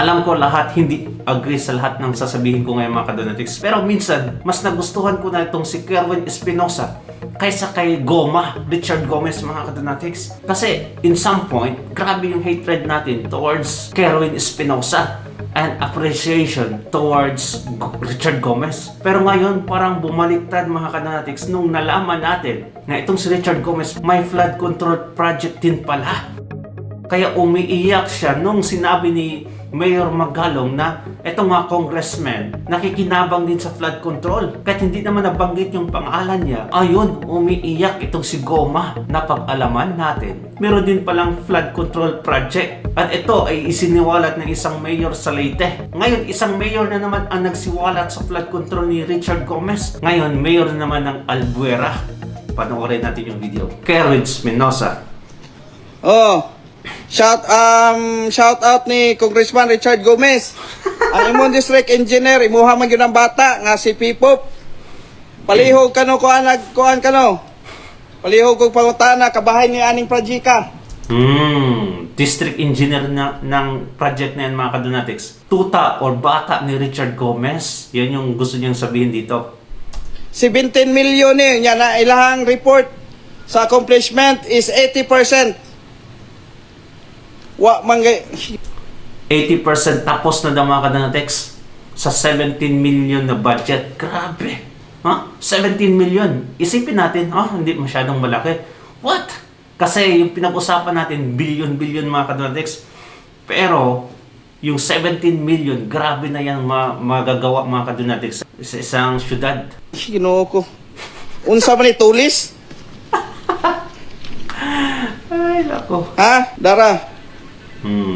Alam ko lahat hindi agree sa lahat ng sasabihin ko ngayon mga kadonatics. Pero minsan, mas nagustuhan ko na itong si Kerwin Espinosa kaysa kay Richard Gomez mga kadonatics. Kasi in some point, grabe yung hatred natin towards Kerwin Espinosa and appreciation towards Richard Gomez. Pero ngayon, parang bumaliktad mga kadonatics nung nalaman natin na itong si Richard Gomez may flood control project din pala. Kaya umiiyak siya nung sinabi ni Mayor Magalong na etong mga congressman nakikinabang din sa flood control. Kahit hindi naman nabanggit yung pangalan niya, ayun, umiiyak itong si Goma na pag-alaman natin. Meron din palang flood control project. At ito ay isiniwalat ng isang mayor sa Leyte. Ngayon, isang mayor na naman ang nagsiwalat sa flood control ni Richard Gomez. Ngayon, mayor na naman ng Albuera. Panoorin natin yung video. Kerwin Espinosa. Shout out ni Congressman Richard Gomez. Ang imong district engineer imuha man gyud ang bata nga si Pipop. Palihog kano kuan kano. Palihog kog pangutana kabahay ni aning projika. District engineer ng project na yan mga kadonatics. Tuta or bata ni Richard Gomez. Yan yung gusto niyang sabihin dito. 17 million niya na ilahang report sa accomplishment is 80%. Wa mangay 80% tapos na daw mga kadonatics sa 17 million na budget. Grabe. 17 million. Isipin natin, hindi masyadong malaki. What? Kasi yung pinag-usapan natin, billion mga kadonatics. Pero, yung 17 million, grabe na yan magagawa mga kadonatics sa isang syudad. Ginoo ko. Unsa man ni tulis? Ay, lako. Dara.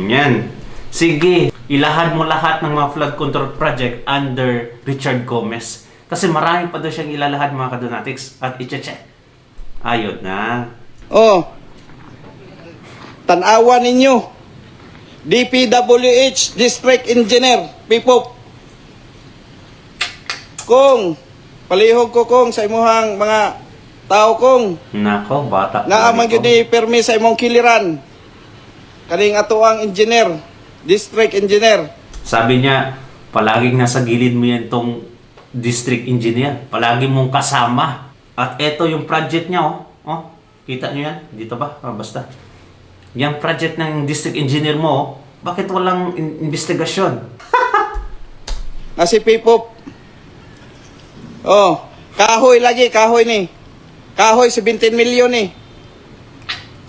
Yan. Sige, ilahad mo lahat ng mga flood control project under Richard Gomez. Kasi marami pa daw siyang ilalahad mga kadonatics at i-check. Ayun na. Tanawa ninyo. DPWH District Engineer Pipop. Kung palihog ko kung sa imuhang mga tao kong Nako, bata. nga amang gyud ni permi sa imong kiliran. Kaning ato ang engineer, district engineer. Sabi niya, palaging nasa gilid mo yan tong district engineer. Palagi mong kasama. At eto yung project niya, kita niyo yan? Dito ba? Basta. Yung project ng district engineer mo, bakit walang investigasyon? Si Pipop. Kahoy lagi, kahoy ni. Kahoy 17 million ni.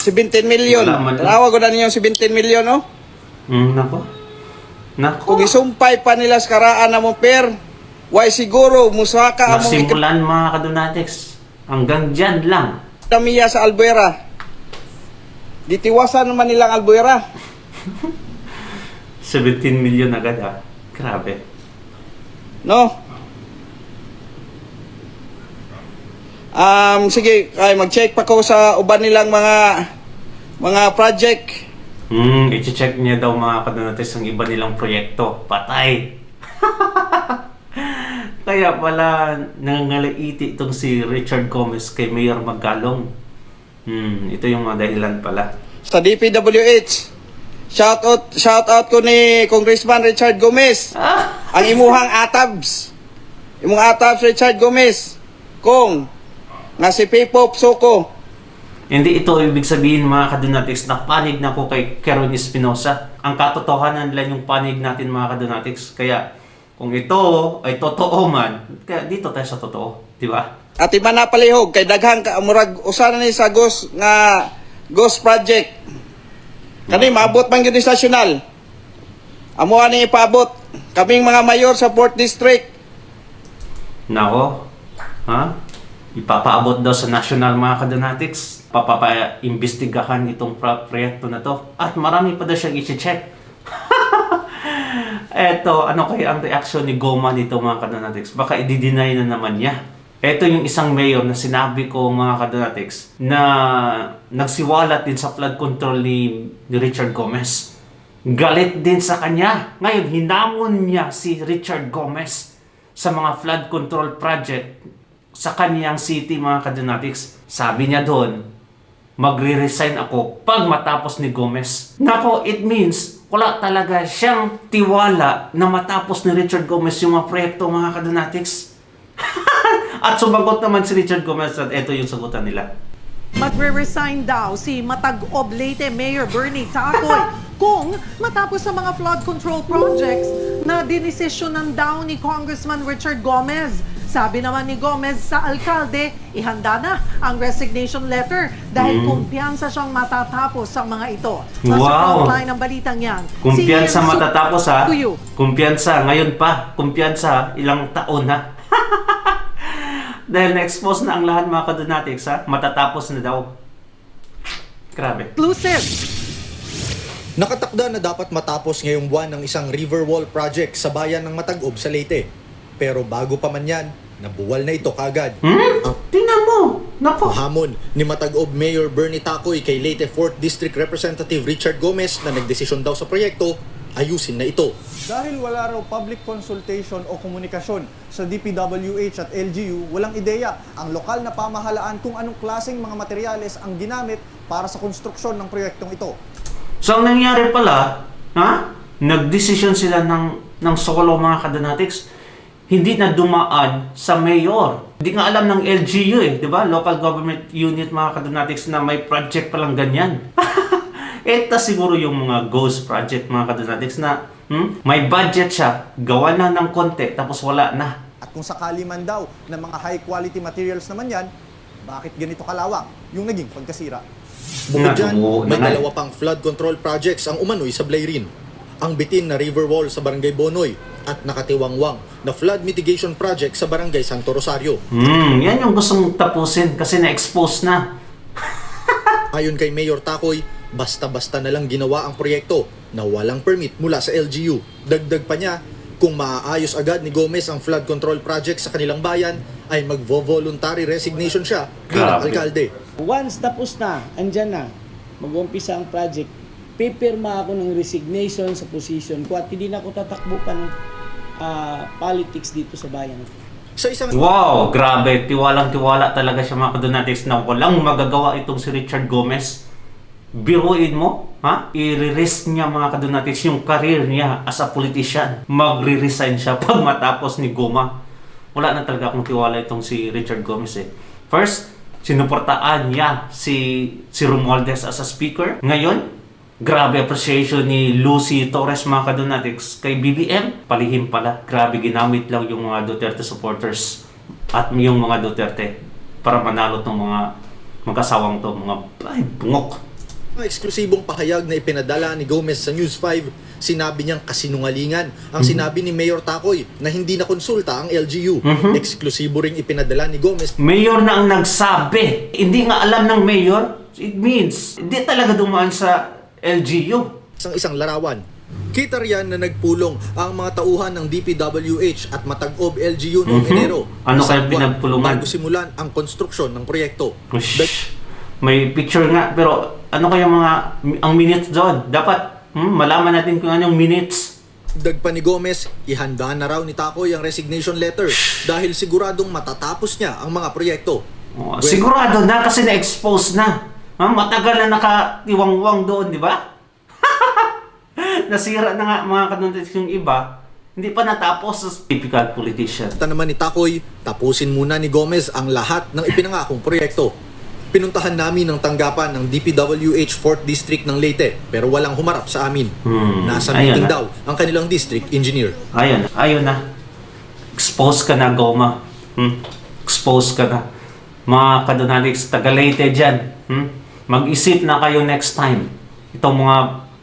17 million. Tawag ko na ninyo 17 million, Nako. Kung isumpay pa nila sa karaan na mo per, why siguro musaka among Nasimulan mga kadonatics. Hanggang dyan lang. Tamiya sa Albuera. Ditiwasan naman nilang Albuera. 17 million agad Grabe. No? Sige, mag-check pa ko sa uban nilang mga project. I-check niya daw mga kadonatics ang iba nilang proyekto. Patay. Kaya pala nangangalaiti itong si Richard Gomez kay Mayor Magalong. Ito yung mga dahilan pala. Sa DPWH, shout out ko ni Congressman Richard Gomez. Ang imuhang atabs. Imong atabs Richard Gomez. Kung nga si Pipop Soko. Hindi ito ibig sabihin mga kadonatics na panig na ko kay Kerwin Espinosa. Ang katotohanan lang yung panig natin mga kadonatics. Kaya kung ito ay totoo man, kaya dito tayo sa totoo, di ba? At iba na palihog kay daghang murag usa na ni sa Ghost Project. Kani maabot man gyud ni nasyonal. Amo ani ipaabot kaming mga mayor sa 4th district. Nako. Ipapaabot daw sa national mga kadonatics. Papaimbestigahan itong proyekto na to. At marami pa daw siyang i-check. Eto, ano kaya ang reaction ni Goma nito mga kadonatics? Baka i-deny na naman niya. Eto yung isang mayor na sinabi ko mga kadonatics na nagsiwalat din sa flood control ni Richard Gomez. Galit din sa kanya. Ngayon, hinamon niya si Richard Gomez sa mga flood control project sa kanyang city mga kadonatics. Sabi niya doon, magre-resign ako pag matapos ni Gomez. Nako, it means wala talaga siyang tiwala na matapos ni Richard Gomez yung mga proyekto, mga kadonatics. At sumagot naman si Richard Gomez at ito yung sagutan nila. Magre-resign daw si Matag-Ob Leyte Mayor Bernie Tacoy kung matapos sa mga flood control projects na dinesisyonan daw ni Congressman Richard Gomez. Sabi naman ni Gomez sa alkalde, ihanda na ang resignation letter dahil kumpiyansa siyang matatapos ang mga ito. Nasa Wow! frontline ng balitang yan. Kumpiyansa Si matatapos ha? Tuyo. Kumpiyansa, ngayon pa. Kumpiyansa, ilang taon na. Dahil na-expose na ang lahat mga kadonatics ha? Matatapos na daw. Grabe. Exclusive. Nakatakda na dapat matapos ngayong buwan ng isang river wall project sa bayan ng Matag-Ob sa Leyte. Pero bago pa man yan, nabuwal na ito kagad. Tingnan mo. Nako. Hamon ni Matag-Ob Mayor Bernie Tacoy kay Leyte 4th District Representative Richard Gomez na nagdesisyon daw sa proyekto, ayusin na ito. Dahil wala raw public consultation o komunikasyon sa DPWH at LGU, walang ideya ang lokal na pamahalaan kung anong klaseng mga materyales ang ginamit para sa konstruksyon ng proyektong ito. So, ang nangyari pala, nagdesisyon sila ng solo mga kadonatics, hindi na dumaan sa mayor. Hindi nga alam ng LGU di ba? Local Government Unit mga kadonatics na may project palang ganyan. Ito siguro yung mga ghost project mga kadonatics na may budget siya, gawa na ng konti, tapos wala na. At kung sakali man daw ng mga high quality materials naman yan, bakit ganito kalawak yung naging pagkasira? Bukod dyan, may Nanay. dalawa pang flood control projects ang umano'y sa Blairin. Ang bitin na river wall sa Barangay Bonoy at nakatiwangwang na flood mitigation project sa Barangay Santo Rosario. Yan yung gustong tapusin kasi na-expose na. Ayon kay Mayor Tacoy, basta-basta na lang ginawa ang proyekto na walang permit mula sa LGU. Dagdag pa niya, kung maaayos agad ni Gomez ang flood control project sa kanilang bayan, ay magvo-voluntary resignation siya bilang Grabe. alkalde. Once tapos na, andyan na, mag-umpisa ang project, pipirma ako ng resignation sa position ko at hindi na ako tatakbo pa ng politics dito sa bayan. Sa isang Wow, grabe. Tiwalang-tiwala talaga siya mga kadonatics na walang magagawa itong si Richard Gomez. Biruin mo, I-risk niya mga kadonatics yung career niya as a politician. Magre-resign siya pag matapos ni Goma. Wala na talaga akong tiwala itong si Richard Gomez First, sinuportaan niya si Romualdez as a speaker. Ngayon, grabe appreciation ni Lucy Torres mga kadonatics kay BBM. Palihim pala. Grabe ginamit lang yung mga Duterte supporters at yung mga Duterte para manalo tong mga mag-asawang to, mga bungok. mga eksklusibong pahayag na ipinadala ni Gomez sa News 5, sinabi niyang kasinungalingan ang sinabi ni Mayor Tacoy na hindi na konsulta ang LGU. Eksklusibo ring ipinadala ni Gomez Mayor na ang nagsabi. Hindi nga alam ng mayor. It means, hindi talaga dumaan sa LGU. isang larawan. Kita riyan na nagpulong ang mga tauhan ng DPWH at Matag-Ob LGU noong Enero. Ano Isang kaya buwan pinagpulungan? bago simulan ang konstruksyon ng proyekto. Ush, may picture nga, pero ano kaya ang minutes doon? Dapat malaman natin kung anong minutes. Dagpa ni Gomez, ihanda na raw ni Tacoy ang resignation letter dahil siguradong matatapos niya ang mga proyekto. Oh, sigurado na kasi na-expose na. Matagal na nakatiwangwang doon, di ba? Nasira na nga mga kadonatics yung iba. Hindi pa natapos. Typical politician. Sa naman ni Tacoy, tapusin muna ni Gomez ang lahat ng ipinangakong proyekto. Pinuntahan namin ang tanggapan ng DPWH 4th District ng Leyte pero walang humarap sa amin. Nasa Ayun meeting na. daw ang kanilang district engineer. Ayun na. Expose ka na, Goma. Expose ka na. Mga kadonatics, taga-Leyte dyan. Mag-isip na kayo next time. Itong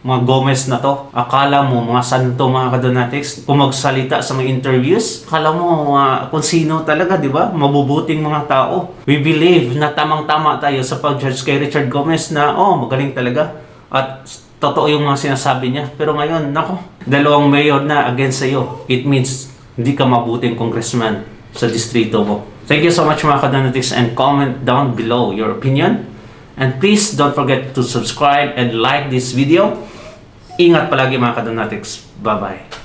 mga Gomez na to, akala mo mga santo mga kadonatics, kung magsalita sa mga interviews, akala mo kung sino talaga, di ba? Mabubuting mga tao. We believe na tamang-tama tayo sa pag-judge kay Richard Gomez na, magaling talaga. At totoo yung mga sinasabi niya. Pero ngayon, nako, dalawang mayor na against sa'yo. It means, hindi ka mabuting congressman sa distrito mo. Thank you so much mga kadonatics and comment down below your opinion. And please don't forget to subscribe and like this video. Ingat palagi mga kadonatics. Bye-bye.